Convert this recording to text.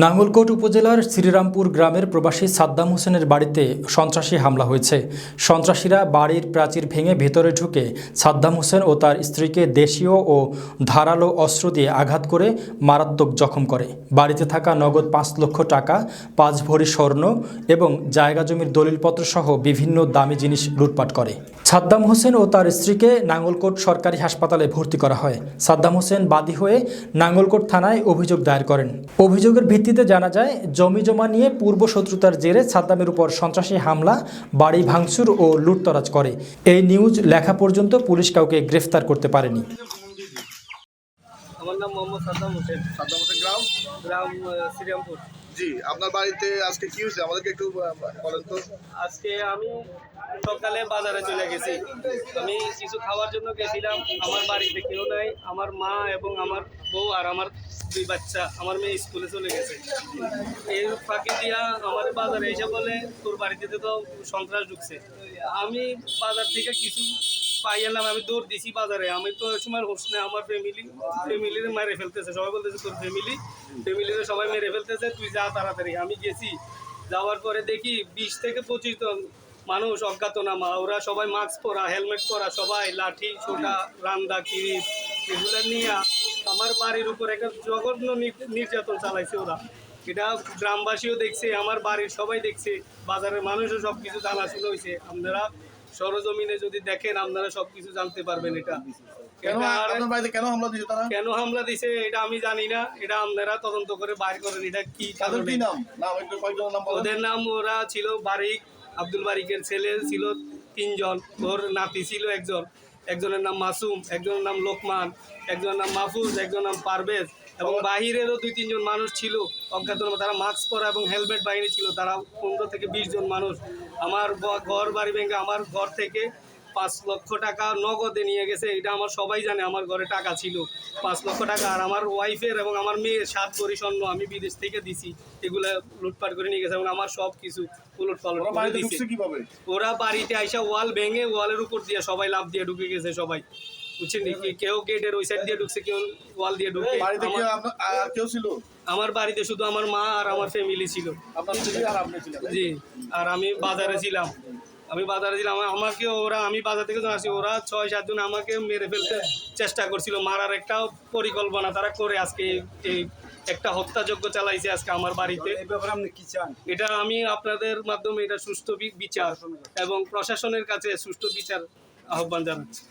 নাঙ্গলকোট উপজেলার শ্রীরামপুর গ্রামের প্রবাসী সাদ্দাম হোসেনের বাড়িতে সন্ত্রাসী হামলা হয়েছে। সন্ত্রাসীরা বাড়ির প্রাচীর ভেঙে ভেতরে ঢুকে সাদ্দাম হোসেন ও তার স্ত্রীকে দেশীয় ও ধারালো অস্ত্র দিয়ে আঘাত করে মারাত্মক জখম করে। বাড়িতে থাকা নগদ ৫ লক্ষ টাকা, ৫ ভরি স্বর্ণ এবং জায়গা জমির দলিলপত্র সহ বিভিন্ন দামি জিনিস লুটপাট করে। সাদ্দাম হোসেন ও তার স্ত্রীকে নাঙ্গলকোট সরকারি হাসপাতালে ভর্তি করা হয়। সাদ্দাম হোসেন বাদী হয়ে নাঙ্গলকোট থানায় অভিযোগ দায়ের করেন। অভিযোগের ভিত্তিতে জানা যায়, জমি জমা নিয়ে পূর্ব শত্রুতার জেরে সাদ্দামের উপর সন্ত্রাসী হামলা, বাড়ি ভাঙচুর ও লুটতরাজ করে। এই নিউজ লেখা পর্যন্ত পুলিশ কাউকে গ্রেফতার করতে পারেনি। আমার নাম মোহাম্মদ সাদ্দাম হোসেন। সাদ্দাম হোসেন গ্রাম শ্রীরামপুর। জি, আপনার বাড়িতে আজকে কি হয়েছে আমাদেরকে একটু বলেন তো। আজকে আমি সকালে বাজারে চলে গেছি। আমি কিছু খাওয়ার জন্য গেছিলাম। আমার বাড়িতে কেউ নাই, আমার মা এবং আমার বউ আর আমার 2 বাচ্চা। আমার মেয়ে স্কুলে চলে গেছে। এই ফাঁকি দিয়া আমার বাজারে এসে বলে, তোর বাড়িতে তো সন্ত্রাস ঢুকছে। আমি বাজার থেকে কিছু পাই এলাম, আমি দৌড় দিছি বাজারে। আমি তো ওই সময় হোস না, আমার ফ্যামিলির মেরে ফেলতেছে। সবাই বলতেছে তোর ফ্যামিলির সবাই মেরে ফেলতেছে, তুই যা তাড়াতাড়ি। আমি গেছি, যাওয়ার পরে দেখি 20 থেকে 25 জন মানুষ অজ্ঞাতনামা। ওরা সবাই মাস্ক পরা, হেলমেট পরা, সবাই লাঠি, ছোটা, রান্দা, কিরিচ এগুলো নিয়ে আমার বাড়ির উপর একটা জঘন্য নির্যাতন চালাইছে ওরা। এটা গ্রামবাসীও দেখছে, আমার বাড়ির সবাই দেখছে, বাজারের মানুষও সব কিছু জানাশোনা হয়েছে। আপনারা সরজমিনে যদি দেখেন, আপনারা সবকিছু জানতে পারবেন। এটা কেন হামলা দিছে এটা আমি জানি না। এটা আপনারা তদন্ত করে বাইর করেন। এটা কি কারণে? ওদের নাম, ওরা ছিল বারিক, আব্দুল বারিকের ছেলে ছিল 3 জন, ওর নাতি ছিল একজনের নাম মাসুম, একজনের নাম লোকমান, একজনের নাম মাহফুজ, একজনের নাম পারভেজ এবং বাহিরেরও 2-3 জন মানুষ ছিল অজ্ঞাতনামা। তারা মাস্ক পরা এবং হেলমেট বাহিনী ছিল। তারা 15 থেকে 20 জন মানুষ আমার ঘর বাড়ি ভেঙে আমার ঘর থেকে 5 লক্ষ টাকা নগদে নিয়ে গেছে। এটা আমার সবাই জানে, আমার ঘরে টাকা ছিল 5 লক্ষ টাকা। আর আমার ওয়াইফের এবং আমার মেয়ের 7 ভরি স্বর্ণ আমি বিদেশ থেকে দিছি, এগুলো লুটপাট করে নিয়ে গেছে এবং আমার সব কিছু উলটপালট করে দিয়েছে। ওরা বাড়িতে আইসা ওয়াল ভেঙে ওয়ালের উপর দিয়ে সবাই লাফ দিয়ে ঢুকে গেছে সবাই, বুঝছেন? কেউ গেটের ওই সাইড দিয়ে ঢুকছে, কেউ ওয়াল দিয়ে ঢুকে। আমার বাড়িতে শুধু আমার মা আর আমার ফ্যামিলি ছিল। জি, আর আমি বাজারে ছিলাম। আমাকে ওরা, আমি বাজার থেকে আসি, ওরা 6-7 জন আমাকে মেরে ফেলতে চেষ্টা করছিল। মারার একটা পরিকল্পনা তারা করে আজকে এই একটা হত্যাযজ্ঞ চালাইছে আজকে আমার বাড়িতে। এটা আমি আপনাদের মাধ্যমে এটা সুষ্ঠু বিচার এবং প্রশাসনের কাছে সুষ্ঠু বিচার আহ্বান জানাচ্ছি।